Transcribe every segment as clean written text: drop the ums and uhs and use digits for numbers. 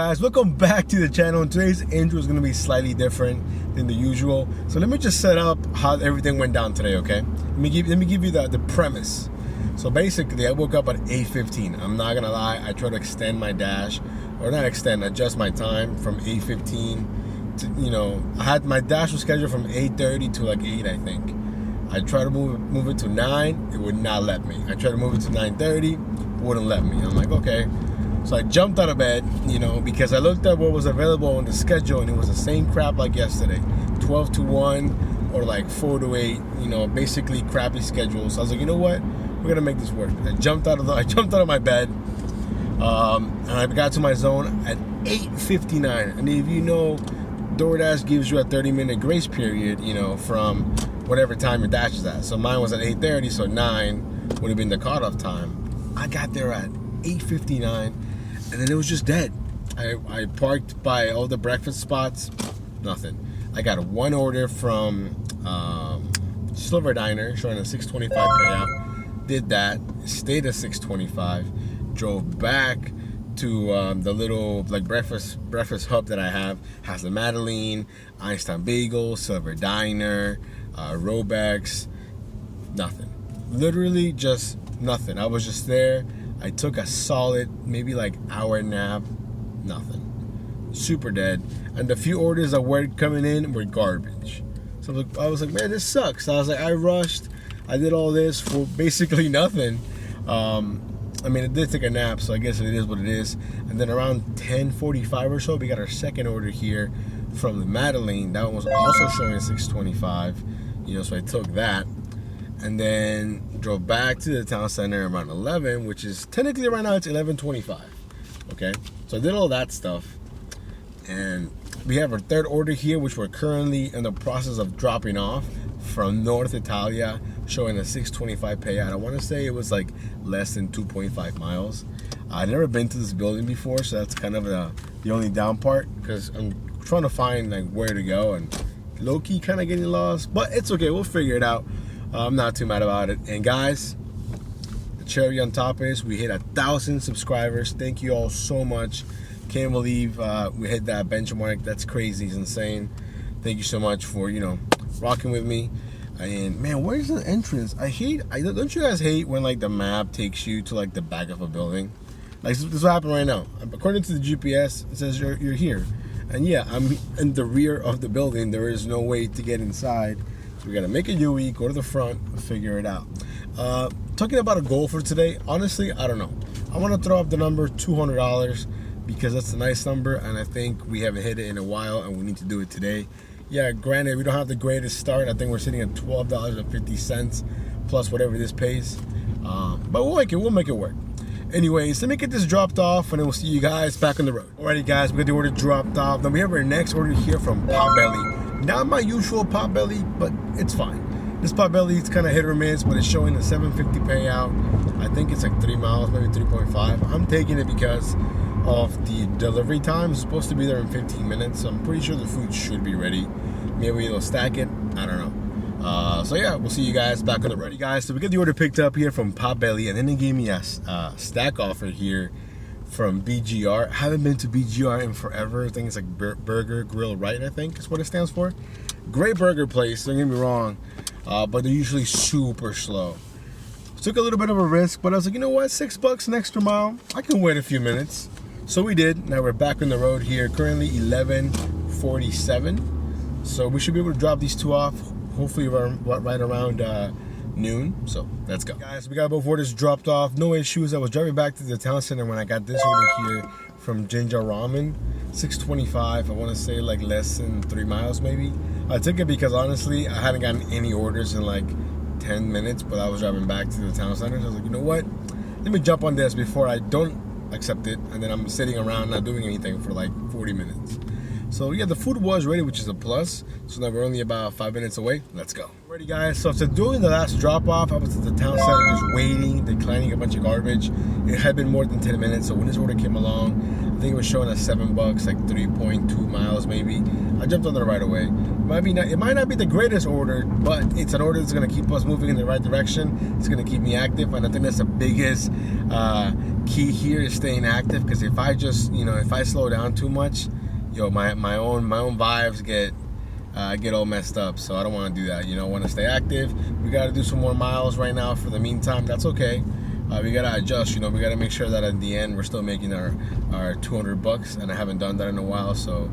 guys, welcome back to the channel. And today's intro is going to be slightly different than the usual. So let me just set up how everything went down today, okay? Let me give you the premise. So basically, I woke up at 8:15. I'm not gonna lie, I tried to extend my dash, or not extend, adjust my time from 8:15 to, I had my dash was scheduled from 8:30 to like 8, I think. I tried to move it to 9, it would not let me. I tried to move it to 9:30, wouldn't let me. I'm like, okay. So I jumped out of bed, because I looked at what was available on the schedule, and it was the same crap like yesterday, 12 to 1 or like 4 to 8, basically crappy schedules. So I was like, you know what? We're gonna make this work. I jumped out of my bed, and I got to my zone at 8:59. And if you know, DoorDash gives you a 30-minute grace period, from whatever time your dash is at. So mine was at 8:30, so 9 would have been the cutoff time. I got there at 8:59, and then it was just dead. I parked by all the breakfast spots, nothing. I got one order from Silver Diner showing a $6.25 payout. Did that, stayed at $6.25, drove back to the little breakfast hub that I have. Has the Madeleine, Einstein Bagel, Silver Diner, Robex, nothing. Literally just nothing. I was just there. I took a solid maybe hour nap, nothing. Super dead. And the few orders that were coming in were garbage. So I was like, man, this sucks. So I was like, I rushed. I did all this for basically nothing. It did take a nap, so I guess it is what it is. And then around 10:45 or so, we got our second order here from the Madeleine. That one was also showing $6.25. So I took that. And then drove back to the town center around 11, which is technically right now it's 11:25. Okay, so I did all that stuff, and we have our third order here, which we're currently in the process of dropping off from North Italia, showing a $6.25 payout. I want to say it was less than 2.5 miles. I've never been to this building before, so that's kind of the only down part, because I'm trying to find where to go, and low-key kind of getting lost, but it's okay, we'll figure it out. I'm not too mad about it. And guys, the cherry on top is we hit 1,000 subscribers. Thank you all so much. Can't believe we hit that benchmark. That's crazy. It's insane. Thank you so much for rocking with me. And man, where's the entrance? Don't you guys hate when the map takes you to the back of a building? This is what happened right now. According to the GPS, it says you're here, and yeah, I'm in the rear of the building. There is no way to get inside. We gotta make a U-turn, go to the front, and figure it out. Talking about a goal for today, honestly, I don't know. I want to throw up the number $200 because that's a nice number, and I think we haven't hit it in a while, and we need to do it today. Yeah, granted, we don't have the greatest start. I think we're sitting at $12.50 plus whatever this pays, but we'll make it work. Anyways, let me get this dropped off, and then we'll see you guys back on the road. Alrighty, guys, we got the order dropped off. Now we have our next order here from Potbelly. Not my usual Potbelly, but it's fine. This Potbelly is kind of hit or miss, but it's showing a $7.50 payout. I think it's 3 miles, maybe 3.5. I'm taking it because of the delivery time. It's supposed to be there in 15 minutes, so I'm pretty sure the food should be ready. Maybe they'll stack it. I don't know. So yeah, we'll see you guys back on the road. Guys, so we get the order picked up here from Potbelly, and then they gave me a stack offer here from BGR. I haven't been to BGR in forever. I think it's Burger Grill Right, I think is what it stands for. Great burger place, don't get me wrong, but they're usually super slow. Took a little bit of a risk, but I was like, you know what, $6 an extra mile, I can wait a few minutes. So we did. Now we're back on the road here, currently 11:47. So we should be able to drop these two off, hopefully right around noon. So let's go, guys. We got both orders dropped off, no issues. I was driving back to the town center when I got this order here from Ginger Ramen, $6.25. I want to say less than 3 miles maybe. I took it because honestly I hadn't gotten any orders in 10 minutes, but I was driving back to the town center, so I was like, you know what, let me jump on this before I don't accept it, and then I'm sitting around not doing anything for 40 minutes. So yeah, the food was ready, which is a plus. So now we're only about 5 minutes away. Let's go. Ready, guys. So after doing the last drop off, I was at the town center just waiting, declining a bunch of garbage. It had been more than 10 minutes. So when this order came along, I think it was showing us $7, like 3.2 miles maybe. I jumped on it right away. It might not be the greatest order, but it's an order that's gonna keep us moving in the right direction. It's gonna keep me active, and I think that's the biggest key here is staying active. Because if I just, if I slow down too much, my own vibes get all messed up. So I don't want to do that. I want to stay active. We got to do some more miles right now. For the meantime, that's okay. We got to adjust. We got to make sure that at the end we're still making our $200, and I haven't done that in a while. So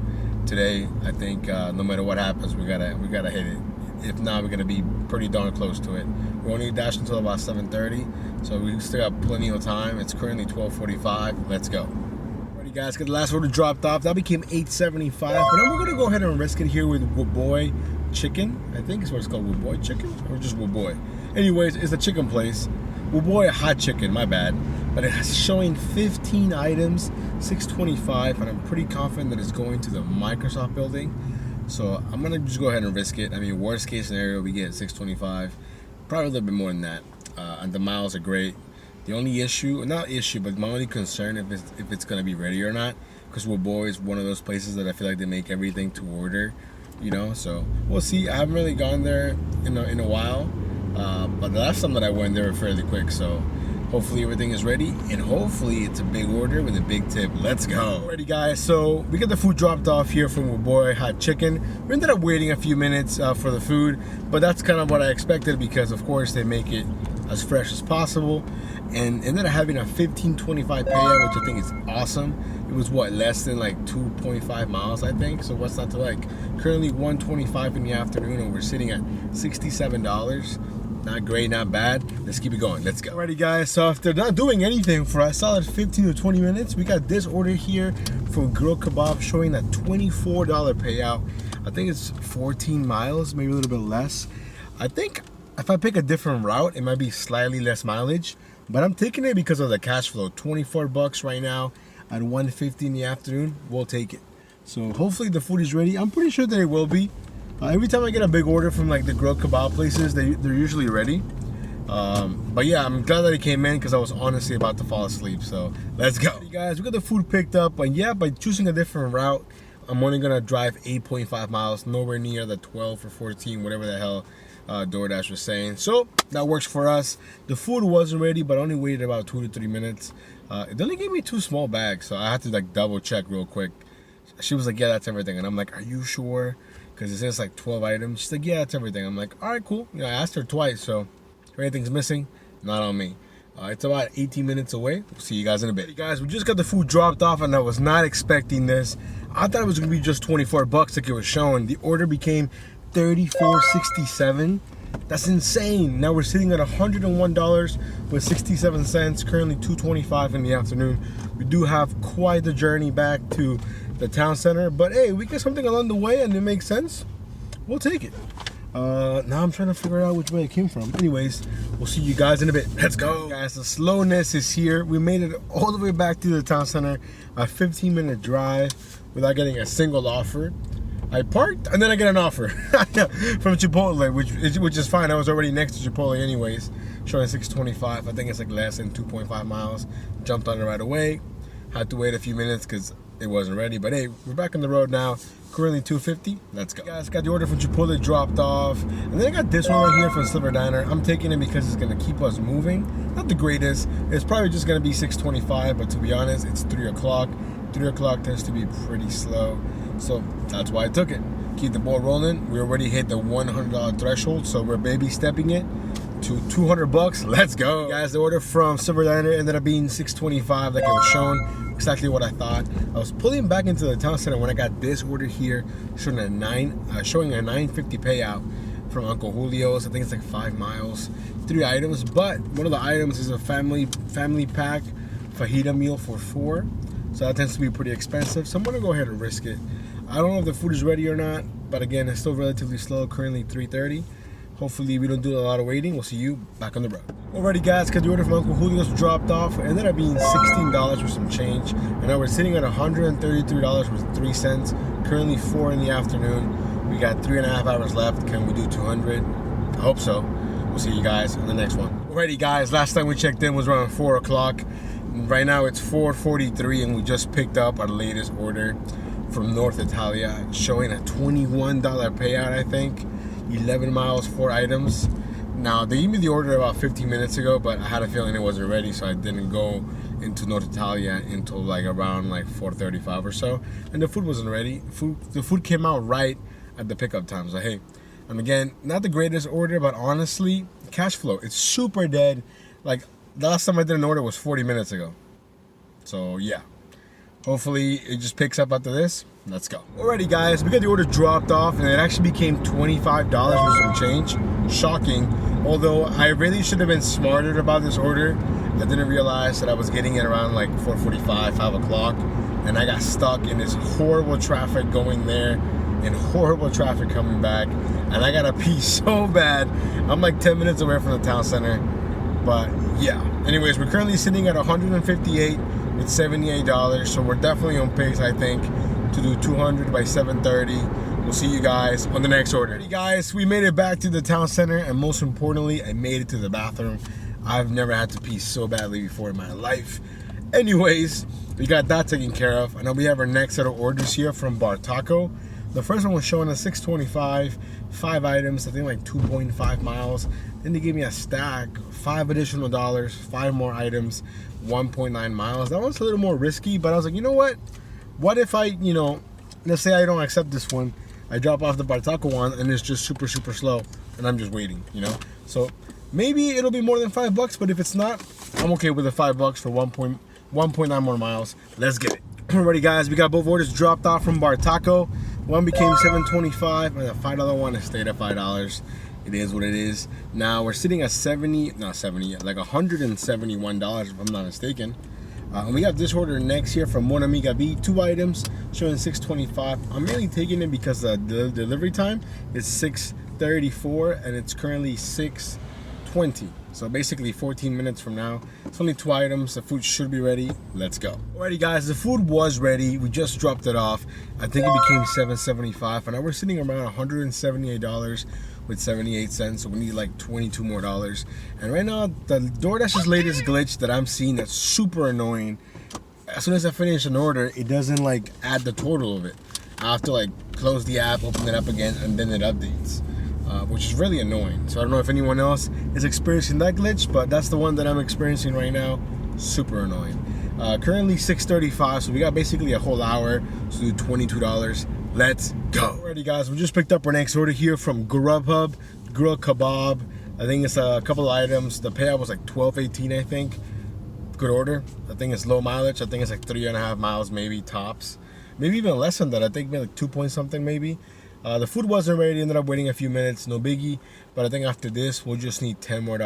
today, I think no matter what happens, we gotta hit it. If not, we're gonna be pretty darn close to it. We're only dashed until about 7:30, so we still got plenty of time. It's currently 12:45. Let's go. Alrighty, guys, got the last order dropped off. That became $8.75. But then we're gonna go ahead and risk it here with Woboy Chicken. I think it's what it's called, Woboy Chicken, or just Woboy. Anyways, it's a chicken place. Woboy Hot Chicken, my bad. But it's showing 15 items, $6.25, and I'm pretty confident that it's going to the Microsoft building. So I'm gonna just go ahead and risk it. I mean, worst case scenario, we get $6.25, probably a little bit more than that. And the miles are great. The only but my only concern if it's gonna be ready or not, because Woboy is one of those places that I feel like they make everything to order, So we'll see. I haven't really gone there in a while, but the last time that I went, they were fairly quick. So hopefully everything is ready, and hopefully it's a big order with a big tip. Let's go. Alrighty, guys, so we got the food dropped off here from Woboy Hot Chicken. We ended up waiting a few minutes for the food, but that's kind of what I expected, because of course they make it as fresh as possible, and ended up having a $15.25 payout, which I think is awesome. It was less than like 2.5 miles, I think. So what's not to like? Currently 1:25 in the afternoon, and we're sitting at $67. Not great, not bad. Let's keep it going. Let's go. Alrighty, guys. So after not doing anything for a solid 15 to 20 minutes, we got this order here from Grill Kebab showing a $24 payout. I think it's 14 miles, maybe a little bit less. I think if I pick a different route, it might be slightly less mileage, but I'm taking it because of the cash flow. $24 right now at 1:50 in the afternoon. We'll take it. So hopefully the food is ready. I'm pretty sure that it will be. Every time I get a big order from like the grilled kebab places, they're usually ready. But yeah, I'm glad that it came in, because I was honestly about to fall asleep. So let's go. Hey guys, we got the food picked up, but yeah, by choosing a different route, I'm only gonna drive 8.5 miles, nowhere near the 12 or 14, whatever the hell Doordash was saying. So that works for us. The food wasn't ready, but I only waited about 2 to 3 minutes. It only gave me 2 small bags, so I had to like double check real quick. She was like, yeah, that's everything. And I'm like, are you sure? Because it says like 12 items. She's like, yeah, that's everything. I'm like, all right, cool. I asked her twice, so if anything's missing, not on me. It's about 18 minutes away. We'll see you guys in a bit. Hey guys, we just got the food dropped off, and I was not expecting this. I thought it was gonna be just $24 like it was showing. The order became $34.67. That's insane. Now we're sitting at $101 with 67 cents. Currently $2:25 in the afternoon. We do have quite the journey back to the town center, but hey, we get something along the way and it makes sense. We'll take it. Now I'm trying to figure out which way it came from. Anyways, we'll see you guys in a bit. Let's go. Guys, the slowness is here. We made it all the way back to the town center. A 15-minute drive without getting a single offer. I parked and then I get an offer from Chipotle, which is fine. I was already next to Chipotle anyways, showing $6.25. I think it's like less than 2.5 miles. Jumped on it right away. Had to wait a few minutes because it wasn't ready, but hey, we're back on the road now. Currently $2.50. Let's go. Guys, got the order from Chipotle dropped off, and then I got this one right here from Silver Diner. I'm taking it because it's gonna keep us moving. Not the greatest. It's probably just gonna be $6.25, but to be honest, it's 3 o'clock. 3 o'clock tends to be pretty slow, so that's why I took it. Keep the ball rolling. We already hit the $100 threshold, so we're baby stepping it to $200. Let's go. Guys, the order from Silver Diner ended up being $6.25 like it was shown. Exactly what I thought. I was pulling back into the town center when I got this order here, showing a $9.50 payout from Uncle Julio's. I think it's like 5 miles, 3 items, but one of the items is a family pack fajita meal for 4, so that tends to be pretty expensive. So I'm gonna go ahead and risk it. I don't know if the food is ready or not, but again, it's still relatively slow. Currently 3:30. Hopefully we don't do a lot of waiting. We'll see you back on the road. Alrighty guys, got the order from Uncle Julio's dropped off. It ended up being $16 with some change. And now we're sitting at $133 with 3 cents. Currently 4 in the afternoon. We got 3.5 hours left. Can we do 200? I hope so. We'll see you guys on the next one. Alrighty guys, last time we checked in was around 4 o'clock. Right now it's 4:43 and we just picked up our latest order from North Italia, showing a $21 payout, I think. 11 miles, 4 items. Now, they gave me the order about 15 minutes ago, but I had a feeling it wasn't ready, so I didn't go into North Italia until like around like 4:35 or so. And the food wasn't ready. The food came out right at the pickup time. So, hey, and again, not the greatest order, but honestly, cash flow, it's super dead. Like, the last time I did an order was 40 minutes ago. So, yeah. Hopefully, it just picks up after this. Let's go. Alrighty, guys, we got the order dropped off, and it actually became $25 with some change. Shocking. Although, I really should have been smarter about this order. I didn't realize that I was getting it around like 4:45, 5 o'clock. And I got stuck in this horrible traffic going there and horrible traffic coming back. And I gotta pee so bad. I'm like 10 minutes away from the town center. But, yeah. Anyways, we're currently sitting at 158 with $78. So we're definitely on pace, I think, to do 200 by 7:30. We'll see you guys on the next order. Hey guys, we made it back to the town center, and most importantly, I made it to the bathroom. I've never had to pee so badly before in my life. Anyways, we got that taken care of. And now we have our next set of orders here from Bar Taco. The first one was showing us $6.25, 5 items, I think like 2.5 miles. Then they gave me a stack, $5 additional, 5 more items, 1.9 miles. That was a little more risky, but I was like, you know what? What if I, let's say I don't accept this one, I drop off the Bar Taco one and it's just super, super slow and I'm just waiting, So maybe it'll be more than $5, but if it's not, I'm okay with the $5 for 1.9 more miles. Let's get it. Alrighty, guys, we got both orders dropped off from Bar Taco. One became $7.25 and the $5 one stayed at $5. It is what it is. Now we're sitting at like $171 if I'm not mistaken. And we got this order next here from One Amiga B, 2 items showing $6.25. I'm mainly taking it because the delivery time is 6:34 and it's currently 6:20. So basically 14 minutes from now. It's only 2 items. The food should be ready. Let's go. Alrighty, guys, the food was ready. We just dropped it off. I think it became $7.75, and now we're sitting around $178 with 78 cents. So we need like $22 more. And right now, the DoorDash's latest glitch that I'm seeing that's super annoying. As soon as I finish an order, it doesn't like add the total of it. I have to like close the app, open it up again, and then it updates. Which is really annoying. So I don't know if anyone else is experiencing that glitch, but that's the one that I'm experiencing right now. Super annoying. Currently 6:35, so we got basically a whole hour to do $22. Let's go. Alrighty, guys, we just picked up our next order here from Grubhub, grilled kebab. I think it's a couple of items. The payout was like $12.18, I think. Good order. I think it's low mileage. I think it's like 3.5 miles, maybe tops. Maybe even less than that. I think maybe like 2 point something, maybe. The food wasn't ready, ended up waiting a few minutes, no biggie. But I think after this, we'll just need $10 more.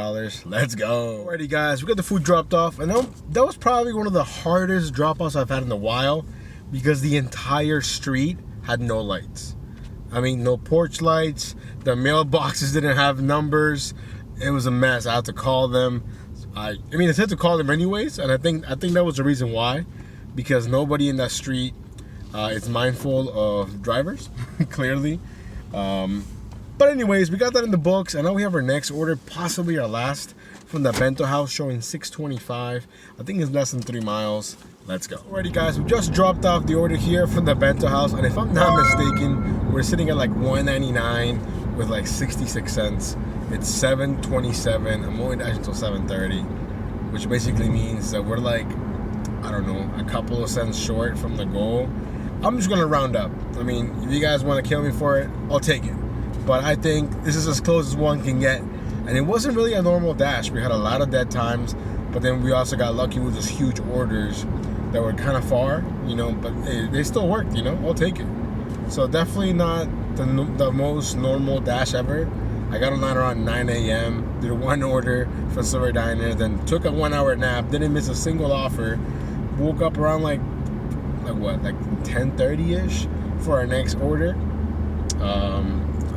Let's go. Alrighty, guys, we got the food dropped off. And that was probably one of the hardest drop-offs I've had in a while because the entire street had no lights. I mean, no porch lights. The mailboxes didn't have numbers. It was a mess. I had to call them. I had to call them anyways. And I think that was the reason why. Because nobody in that street it's mindful of drivers, clearly. But anyways, we got that in the books, and now we have our next order, possibly our last, from the Bento House, showing $6.25. I think it's less than 3 miles. Let's go. Alrighty, guys, we just dropped off the order here from the Bento House, and if I'm not mistaken, we're sitting at like $1.99 with like 66 cents. It's 7:27. I'm only dashing until 7:30, which basically means that we're like, I don't know, a couple of cents short from the goal. I'm just gonna round up. I mean, if you guys want to kill me for it, I'll take it. But I think this is as close as one can get. And it wasn't really a normal dash. We had a lot of dead times, but then we also got lucky with those huge orders that were kind of far, but they still worked, I'll take it. So definitely not the most normal dash ever. I got online around 9 a.m., did 1 order for Silver Diner, then took a 1-hour nap, didn't miss a single offer, woke up around like 10:30-ish for our next order.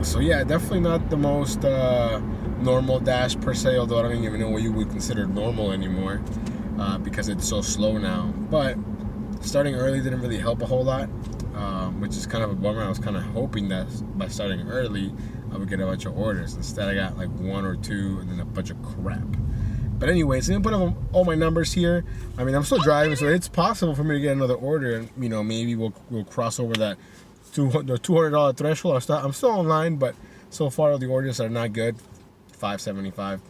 So yeah, definitely not the most normal dash per se, although I don't even know what you would consider normal anymore because it's so slow now. But starting early didn't really help a whole lot, which is kind of a bummer. I was kind of hoping that by starting early I would get a bunch of orders. Instead I got like 1 or 2 and then a bunch of crap. But anyways, I'm gonna put up all my numbers here. I mean, I'm still driving, so it's possible for me to get another order, and you know, maybe we'll cross over that the $200 threshold. I'm still online, but so far the orders are not good. 575,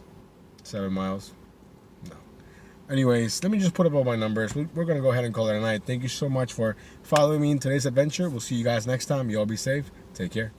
7 miles. No. Anyways, let me just put up all my numbers. We're gonna go ahead and call it a night. Thank you so much for following me in today's adventure. We'll see you guys next time. You all be safe. Take care.